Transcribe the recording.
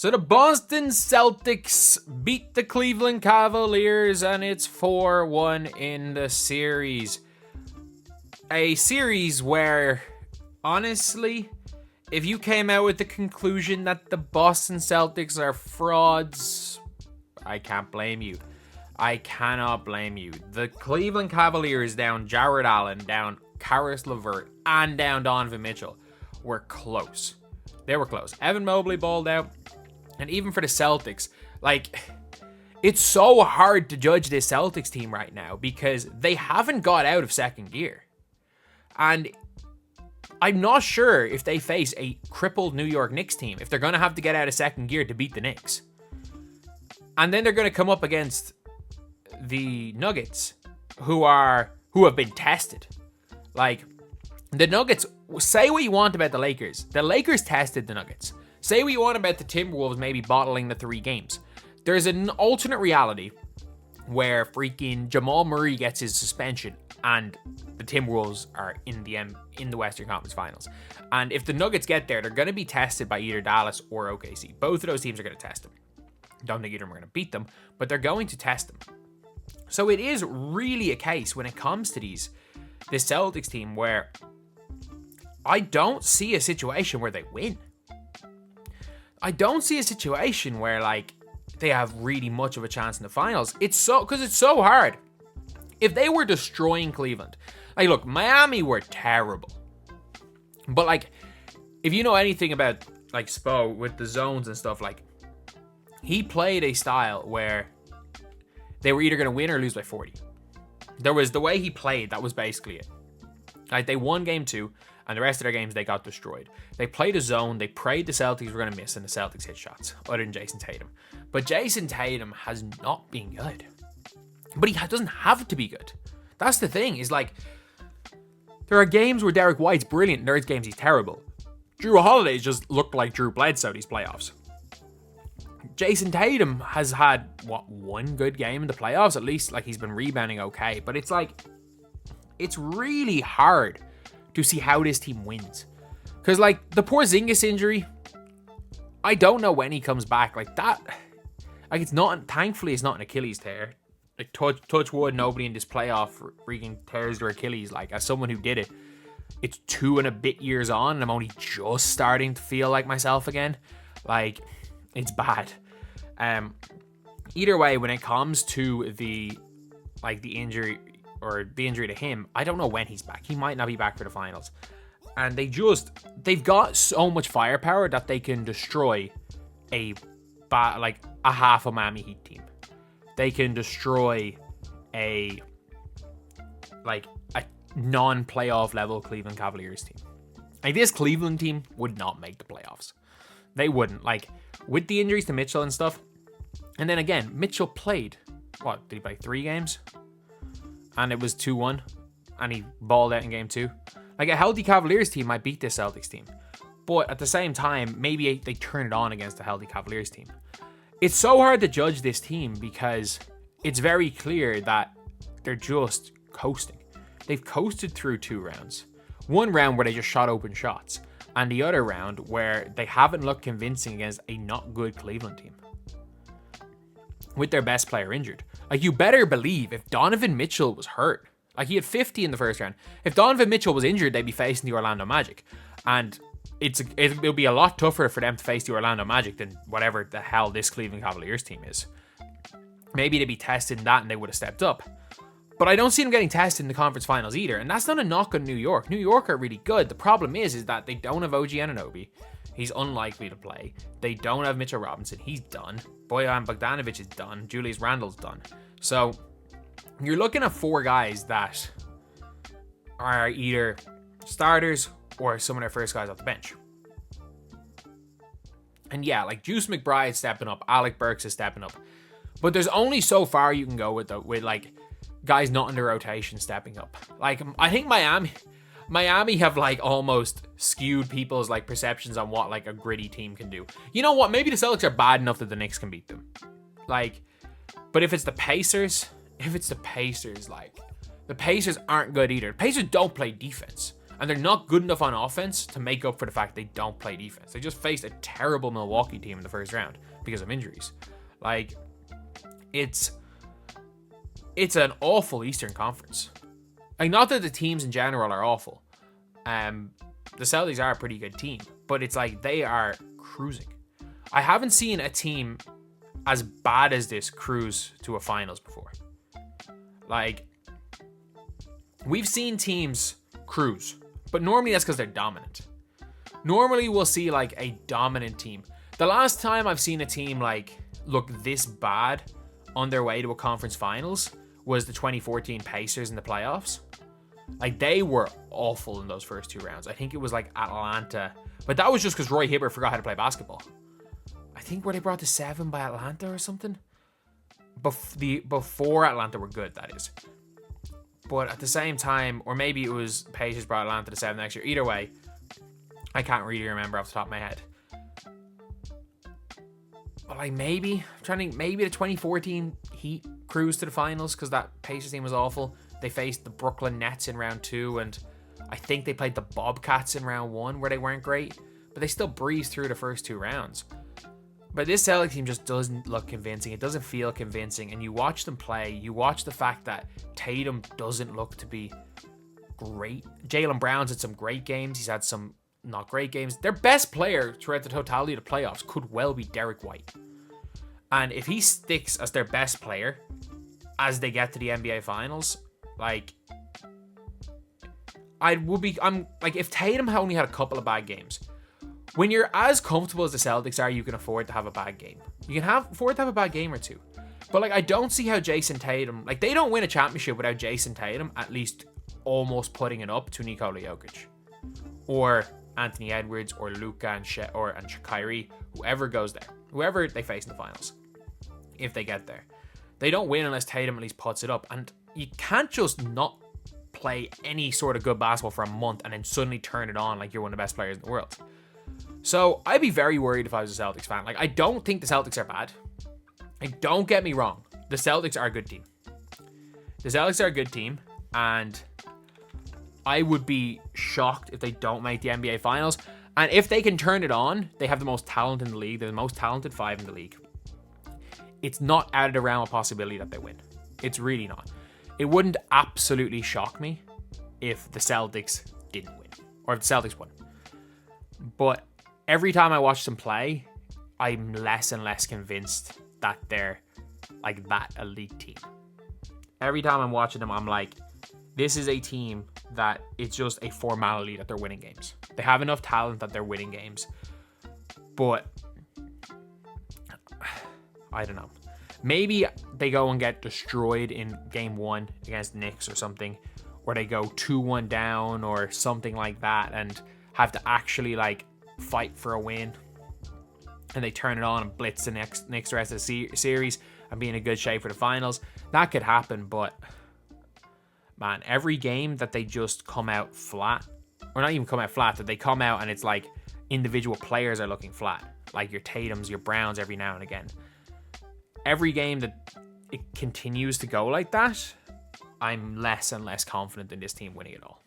So the Boston Celtics beat the Cleveland Cavaliers, and it's 4-1 in the series. A series where, honestly, if you came out with the conclusion that the Boston Celtics are frauds, I can't blame you. I cannot blame you. The Cleveland Cavaliers down Jarrett Allen, down Caris LeVert, and down Donovan Mitchell were close. They were close. Evan Mobley balled out. And even for the Celtics, it's so hard to judge this Celtics team right now because they haven't got out of second gear. And I'm not sure if they face a crippled New York Knicks team, if they're going to have to get out of second gear to beat the Knicks. And then they're going to come up against the Nuggets, who have been tested. The Nuggets, say what you want about the Lakers. The Lakers tested the Nuggets. Say what you want about the Timberwolves maybe bottling the 3 games. There's an alternate reality where freaking Jamal Murray gets his suspension and the Timberwolves are in the Western Conference Finals. And if the Nuggets get there, they're going to be tested by either Dallas or OKC. Both of those teams are going to test them. Don't think either of them are going to beat them, but they're going to test them. So it is really a case when it comes to this Celtics team where I don't see a situation where they win. I don't see a situation where they have really much of a chance in the finals. Because it's so hard. If they were destroying Cleveland, look, Miami were terrible. But if you know anything about Spo with the zones and stuff, he played a style where they were either going to win or lose by 40. There was the way he played, that was basically it. They won game 2. And the rest of their games, they got destroyed. They played a zone. They prayed the Celtics were going to miss, and the Celtics hit shots, other than Jason Tatum. But Jason Tatum has not been good. But he doesn't have to be good. That's the thing, is there are games where Derek White's brilliant, and there's games he's terrible. Jrue Holiday just looked like Drew Bledsoe these playoffs. Jason Tatum has had, one good game in the playoffs? At least, he's been rebounding okay. But it's really hard to see how this team wins. Because, the Porzingis injury, I don't know when he comes back. It's not, thankfully, it's not an Achilles tear. Touch wood, nobody in this playoff freaking tears their Achilles. As someone who did it, it's 2 and a bit years on, and I'm only just starting to feel like myself again. It's bad. Either way, when it comes to the injury, or the injury to him, I don't know when he's back. He might not be back for the finals. And they've got so much firepower that they can destroy a half a Miami Heat team. They can destroy a non-playoff level Cleveland Cavaliers team. This Cleveland team would not make the playoffs. They wouldn't. With the injuries to Mitchell and stuff. And then again, Mitchell played, did he play 3 games? And it was 2-1, and he balled out in game 2. A healthy Cavaliers team might beat this Celtics team. But at the same time, maybe they turn it on against a healthy Cavaliers team. It's so hard to judge this team because it's very clear that they're just coasting. They've coasted through 2 rounds. One round where they just shot open shots, and the other round where they haven't looked convincing against a not good Cleveland team, with their best player injured. You better believe if Donovan Mitchell was hurt, he had 50 in the first round. If Donovan Mitchell was injured, they'd be facing the Orlando Magic. And it'll be a lot tougher for them to face the Orlando Magic than whatever the hell this Cleveland Cavaliers team is. Maybe they'd be tested in that and they would have stepped up. But I don't see them getting tested in the conference finals either. And that's not a knock on New York. New York are really good. The problem is that they don't have OG Anunoby. He's unlikely to play. They don't have Mitchell Robinson. He's done. Bojan Bogdanovic is done. Julius Randle's done. So you're looking at 4 guys that are either starters or some of their first guys off the bench. And yeah, Juice McBride's stepping up. Alec Burks is stepping up. But there's only so far you can go with guys not in the rotation stepping up. I think Miami have almost skewed people's perceptions on what a gritty team can do. You know what? Maybe the Celtics are bad enough that the Knicks can beat them. But if it's the Pacers, the Pacers aren't good either. The Pacers don't play defense. And they're not good enough on offense to make up for the fact they don't play defense. They just faced a terrible Milwaukee team in the first round because of injuries. Like, it's an awful Eastern Conference. Like, not that the teams in general are awful. The Celtics are a pretty good team, but it's like they are cruising. I haven't seen a team as bad as this cruise to a finals before. Like, we've seen teams cruise, but normally that's because they're dominant. Normally we'll see like a dominant team. The last time I've seen a team like look this bad on their way to a conference finals was the 2014 Pacers in the playoffs. Like, they were awful in those first 2 rounds. I think it was like Atlanta, but that was just because Roy Hibbert forgot how to play basketball. I think were they brought to 7 by Atlanta or something? Before Atlanta were good, that is. But at the same time, or maybe it was Pacers brought Atlanta to 7 next year. Either way, I can't really remember off the top of my head. But like maybe the 2014 Heat cruise to the finals because that Pacers team was awful. They faced the Brooklyn Nets in round 2, and I think they played the Bobcats in round 1 where they weren't great, but they still breezed through the first 2 rounds. But this Celtics team just doesn't look convincing. It doesn't feel convincing. And you watch them play. You watch the fact that Tatum doesn't look to be great. Jaylen Brown's had some great games. He's had some not great games. Their best player throughout the totality of the playoffs could well be Derek White. And if he sticks as their best player as they get to the NBA Finals, like, I'm like, if Tatum only had a couple of bad games, when you're as comfortable as the Celtics are, you can afford to have a bad game. You can afford to have a bad game or two. But like, I don't see how Jason Tatum, like, they don't win a championship without Jason Tatum at least almost putting it up to Nikola Jokic or Anthony Edwards or Luka and Kyrie, whoever goes there, whoever they face in the finals, if they get there. They don't win unless Tatum at least puts it up. And you can't just not play any sort of good basketball for a month and then suddenly turn it on like you're one of the best players in the world. So I'd be very worried if I was a Celtics fan. Like, I don't think the Celtics are bad. Like, don't get me wrong. The Celtics are a good team. The Celtics are a good team, and I would be shocked if they don't make the NBA Finals. And if they can turn it on, they have the most talent in the league. They're the most talented 5 in the league. It's not out of the realm of possibility that they win. It's really not. It wouldn't absolutely shock me if the Celtics didn't win, or if the Celtics won. But every time I watch them play, I'm less and less convinced that they're like that elite team. Every time I'm watching them, I'm like, this is a team that it's just a formality that they're winning games. They have enough talent that they're winning games. But I don't know. Maybe they go and get destroyed in game 1 against the Knicks or something, or they go 2-1 down or something like that and have to actually like fight for a win, and they turn it on and blitz the next rest of the series and be in a good shape for the finals. That could happen, but man, every game that they just come out flat, or not even come out flat, that they come out and it's like individual players are looking flat, like your Tatums, your Browns every now and again. Every game that it continues to go like that, I'm less and less confident in this team winning it all.